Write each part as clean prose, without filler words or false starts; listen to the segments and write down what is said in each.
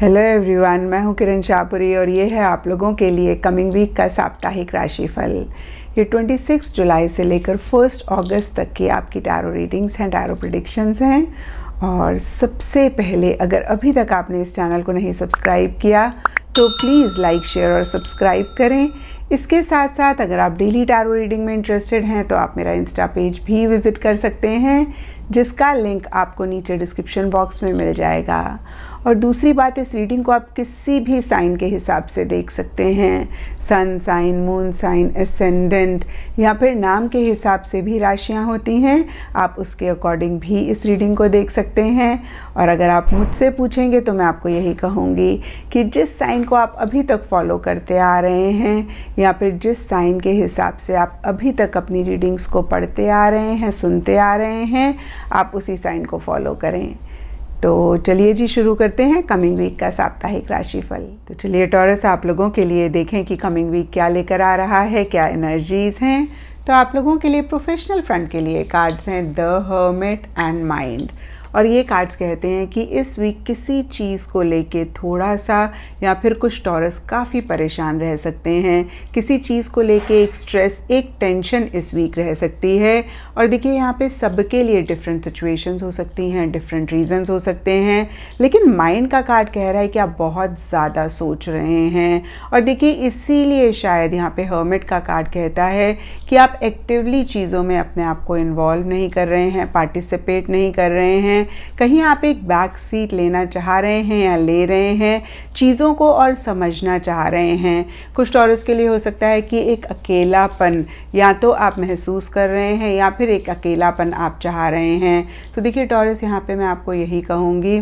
Hello everyone, मैं हूं किरण शाहपुरी और ये है आप लोगों के लिए कमिंग वीक का साप्ताहिक राशिफल। ये 26 जुलाई से लेकर 1 अगस्त तक की आपकी टैरो रीडिंग्स हैं, टैरो प्रेडिक्शंस हैं। और सबसे पहले, अगर अभी तक आपने इस चैनल को नहीं सब्सक्राइब किया तो प्लीज़ लाइक, शेयर और सब्सक्राइब करें। इसके साथ साथ अगर आप डेली टैरो रीडिंग में इंटरेस्टेड हैं तो आप मेरा इंस्टा पेज भी विज़िट कर सकते हैं, जिसका लिंक आपको नीचे डिस्क्रिप्शन बॉक्स में मिल जाएगा। और दूसरी बात, इस रीडिंग को आप किसी भी साइन के हिसाब से देख सकते हैं। Sun sign, moon sign, ascendant या फिर नाम के हिसाब से भी राशियां होती हैं। आप उसके अकॉर्डिंग भी इस रीडिंग को देख सकते हैं। और अगर आप मुझसे पूछेंगे तो मैं आपको यही कहूँगी कि जिस साइन को आप अभी तक फॉलो करते आ रहे हैं या फिर जिस साइन के हिसाब से आप अभी तक अपनी रीडिंग्स को पढ़ते आ रहे हैं, सुनते आ रहे हैं, आप उसी साइन को फॉलो करें। तो चलिए जी, शुरू करते हैं कमिंग वीक का साप्ताहिक राशिफल। तो चलिए टॉरस, आप लोगों के लिए देखें कि कमिंग वीक क्या लेकर आ रहा है, क्या एनर्जीज हैं। तो आप लोगों के लिए प्रोफेशनल फ्रंट के लिए कार्ड्स हैं द हर्मिट एंड माइंड। और ये कार्ड्स कहते हैं कि इस वीक किसी चीज़ को लेके थोड़ा सा या फिर कुछ टॉरस काफ़ी परेशान रह सकते हैं। किसी चीज़ को लेके एक स्ट्रेस, एक टेंशन इस वीक रह सकती है। और देखिए, यहाँ पे सबके लिए डिफरेंट सिचुएशंस हो सकती हैं, डिफरेंट रीजंस हो सकते हैं। लेकिन माइंड का कार्ड कह रहा है कि आप बहुत ज़्यादा सोच रहे हैं। और देखिए, इसीलिए शायद यहाँ पे हर्मिट का कार्ड कहता है कि आप एक्टिवली चीज़ों में अपने आप को इन्वॉल्व नहीं कर रहे हैं, पार्टिसिपेट नहीं कर रहे हैं। कहीं आप एक बैक सीट लेना चाह रहे हैं या ले रहे हैं, चीज़ों को और समझना चाह रहे हैं। कुछ टॉरस के लिए हो सकता है कि एक अकेलापन या तो आप महसूस कर रहे हैं या फिर एक अकेलापन आप चाह रहे हैं। तो देखिए टॉरस, यहाँ पे मैं आपको यही कहूँगी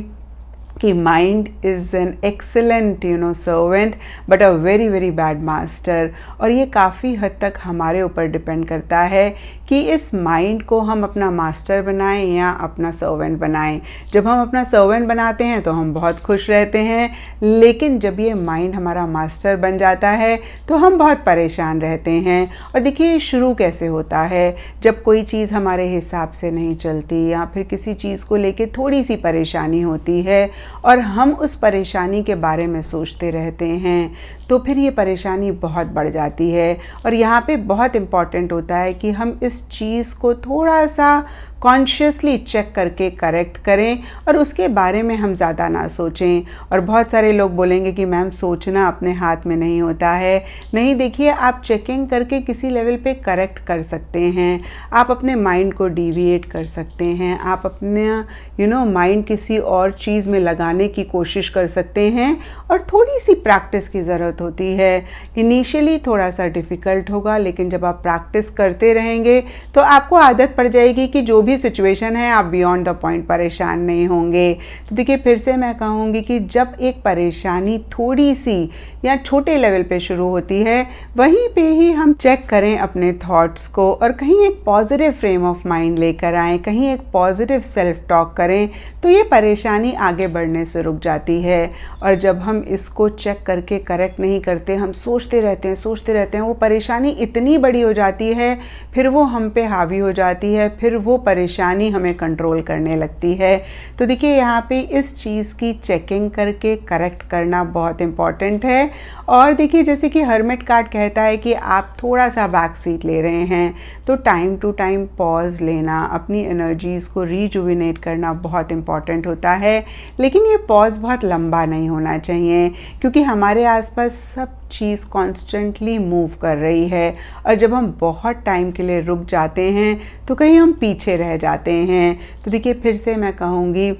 कि mind is an excellent servant but a very very bad master. और ये काफ़ी हद तक हमारे ऊपर डिपेंड करता है कि इस माइंड को हम अपना मास्टर बनाएं या अपना सर्वेंट बनाएं। जब हम अपना सर्वेंट बनाते हैं तो हम बहुत खुश रहते हैं, लेकिन जब ये माइंड हमारा मास्टर बन जाता है तो हम बहुत परेशान रहते हैं। और देखिए, शुरू कैसे होता है, जब कोई चीज़ हमारे हिसाब से नहीं चलती या फिर किसी चीज़ को लेके थोड़ी सी परेशानी होती है और हम उस परेशानी के बारे में सोचते रहते हैं, तो फिर ये परेशानी बहुत बढ़ जाती है। और यहाँ पे बहुत इम्पॉर्टेंट होता है कि हम इस चीज़ को थोड़ा सा कॉन्शियसली चेक करके करेक्ट करें और उसके बारे में हम ज़्यादा ना सोचें। और बहुत सारे लोग बोलेंगे कि मैम, सोचना अपने हाथ में नहीं होता है। नहीं, देखिए, आप चेकिंग करके किसी लेवल पे करेक्ट कर सकते हैं। आप अपने माइंड को डिविएट कर सकते हैं। आप अपना माइंड किसी और चीज़ में लगाने की कोशिश कर सकते हैं। और थोड़ी सी प्रैक्टिस की ज़रूरत होती है। इनिशियली थोड़ा सा डिफ़िकल्ट होगा, लेकिन जब आप प्रैक्टिस करते रहेंगे तो आपको आदत पड़ जाएगी कि जो भी सिचुएशन है, आप बियॉन्ड द पॉइंट परेशान नहीं होंगे। तो देखिए, फिर से मैं कहूँगी कि जब एक परेशानी थोड़ी सी या छोटे लेवल पे शुरू होती है, वहीं पे ही हम चेक करें अपने थॉट्स को और कहीं एक पॉजिटिव फ्रेम ऑफ माइंड लेकर आएँ, कहीं एक पॉजिटिव सेल्फ टॉक करें, तो ये परेशानी आगे बढ़ने से रुक जाती है। और जब हम इसको चेक करके करेक्ट नहीं करते, हम सोचते रहते हैं, वो परेशानी इतनी बड़ी हो जाती है, फिर वो हम पे हावी हो जाती है, फिर वो परेशानी हमें कंट्रोल करने लगती है। तो देखिए, यहाँ पे इस चीज़ की चेकिंग करके करेक्ट करना बहुत इम्पॉर्टेंट है। और देखिए, जैसे कि हर्मिट कार्ड कहता है कि आप थोड़ा सा बैक सीट ले रहे हैं, तो टाइम टू टाइम पॉज लेना, अपनी एनर्जीज़ को रीजुविनेट करना बहुत इम्पॉर्टेंट होता है। लेकिन ये पॉज बहुत लंबा नहीं होना चाहिए, क्योंकि हमारे आसपास सब चीज़ कॉन्स्टेंटली मूव कर रही है। और जब हम बहुत टाइम के लिए रुक जाते हैं तो कहीं हम पीछे रह जाते हैं। तो देखिए, फिर से मैं कहूँगी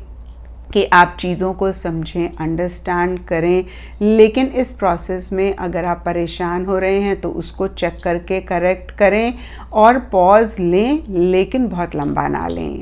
कि आप चीज़ों को समझें, अंडरस्टैंड करें, लेकिन इस प्रोसेस में अगर आप परेशान हो रहे हैं तो उसको चेक करके करेक्ट करें और पॉज लें, लेकिन बहुत लंबा ना लें।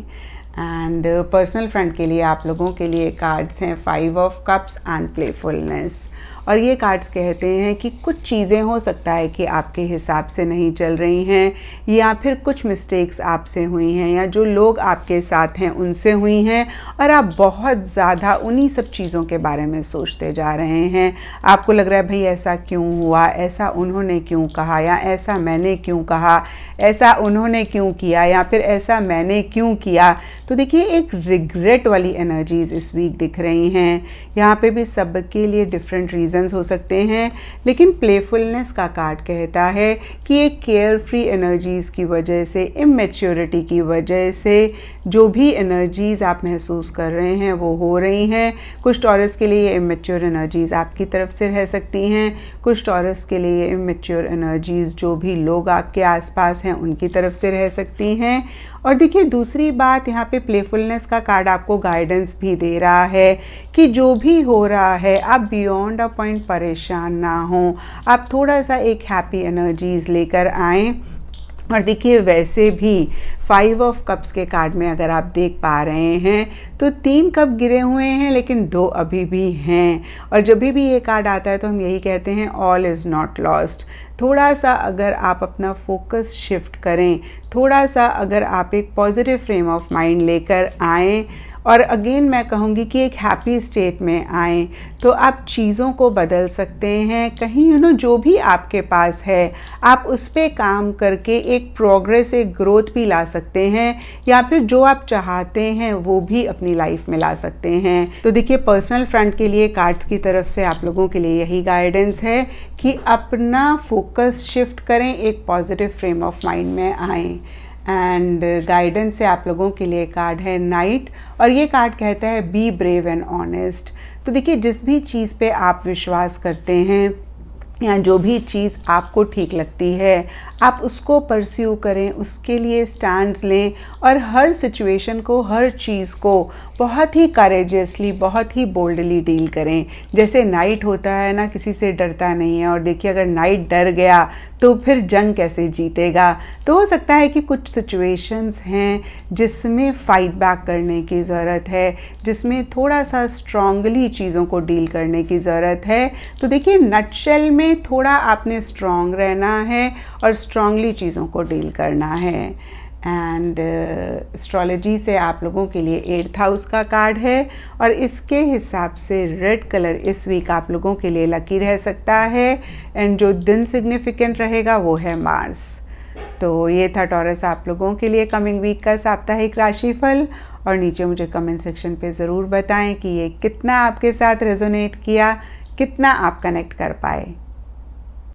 एंड पर्सनल फ्रंट के लिए आप लोगों के लिए कार्ड्स हैं 5 ऑफ कप्स एंड प्लेफुलनेस। और ये कार्ड्स कहते हैं कि कुछ चीज़ें हो सकता है कि आपके हिसाब से नहीं चल रही हैं, या फिर कुछ मिस्टेक्स आपसे हुई हैं, या जो लोग आपके साथ हैं उनसे हुई हैं, और आप बहुत ज़्यादा उन्हीं सब चीज़ों के बारे में सोचते जा रहे हैं। आपको लग रहा है, भाई ऐसा क्यों हुआ, ऐसा उन्होंने क्यों कहा, या ऐसा मैंने क्यों कहा, ऐसा उन्होंने क्यों किया, या फिर ऐसा मैंने क्यों किया। तो देखिए एक रिग्रेट वाली एनर्जीज़ इस वीक दिख रही हैं। यहाँ पे भी सबके लिए डिफरेंट रीजंस हो सकते हैं, लेकिन प्लेफुलनेस का कार्ड कहता है कि एक केयर फ्री एनर्जीज़ की वजह से, इमेच्योरिटी की वजह से जो भी एनर्जीज़ आप महसूस कर रहे हैं वो हो रही हैं। कुछ टॉरस के लिए इमेच्योर एनर्जीज़ आपकी तरफ से रह सकती हैं, कुछ टॉरस के लिए इमेच्योर एनर्जीज़ जो भी लोग आपके आसपास हैं उनकी तरफ से रह सकती हैं। और देखिए दूसरी बात, यहाँ पे प्लेफुलनेस का कार्ड आपको गाइडेंस भी दे रहा है कि जो भी हो रहा है आप बियॉन्ड अ पॉइंट परेशान ना हो, आप थोड़ा सा एक हैप्पी एनर्जीज़ लेकर आएँ। और देखिए वैसे भी 5 ऑफ कप्स के कार्ड में अगर आप देख पा रहे हैं तो 3 कप गिरे हुए हैं लेकिन 2 अभी भी हैं। और जब भी ये कार्ड आता है तो हम यही कहते हैं ऑल इज़ नॉट लॉस्ट। थोड़ा सा अगर आप अपना फोकस शिफ्ट करें, थोड़ा सा अगर आप एक पॉजिटिव फ्रेम ऑफ माइंड लेकर आएँ और अगेन मैं कहूँगी कि एक हैप्पी स्टेट में आएँ, तो आप चीज़ों को बदल सकते हैं। कहीं जो भी आपके पास है आप उस पर काम करके एक प्रोग्रेस, एक ग्रोथ भी ला सकते हैं, या फिर जो आप चाहते हैं वो भी अपनी लाइफ में ला सकते हैं। तो देखिए पर्सनल फ्रंट के लिए कार्ड्स की तरफ से आप लोगों के लिए यही गाइडेंस है कि अपना फोकस शिफ्ट करें, एक पॉजिटिव फ्रेम ऑफ माइंड में आएँ। एंड गाइडेंस से आप लोगों के लिए कार्ड है नाइट, और ये कार्ड कहता है बी ब्रेव एंड ऑनेस्ट। तो देखिए जिस भी चीज़ पे आप विश्वास करते हैं या जो भी चीज़ आपको ठीक लगती है आप उसको परस्यू करें, उसके लिए स्टैंड्स लें और हर सिचुएशन को, हर चीज़ को बहुत ही करेजियसली, बहुत ही बोल्डली डील करें। जैसे नाइट होता है ना, किसी से डरता नहीं है, और देखिए अगर नाइट डर गया तो फिर जंग कैसे जीतेगा। तो हो सकता है कि कुछ सिचुएशंस हैं जिसमें फ़ाइट बैक करने की ज़रूरत है, जिसमें थोड़ा सा स्ट्रांगली चीज़ों को डील करने की ज़रूरत है। तो देखिए नटशेल में थोड़ा आपने स्ट्रांग रहना है और स्ट्रांगली चीज़ों को डील करना है। एंड एस्ट्रोलॉजी से आप लोगों के लिए 8th हाउस का कार्ड है, और इसके हिसाब से रेड कलर इस वीक आप लोगों के लिए लकी रह सकता है। एंड जो दिन सिग्निफिकेंट रहेगा वो है मार्स। तो ये था टॉरस आप लोगों के लिए कमिंग वीक का साप्ताहिक राशिफल। और नीचे मुझे कमेंट सेक्शन पे ज़रूर बताएं कि ये कितना आपके साथ रेजोनेट किया, कितना आप कनेक्ट कर पाए।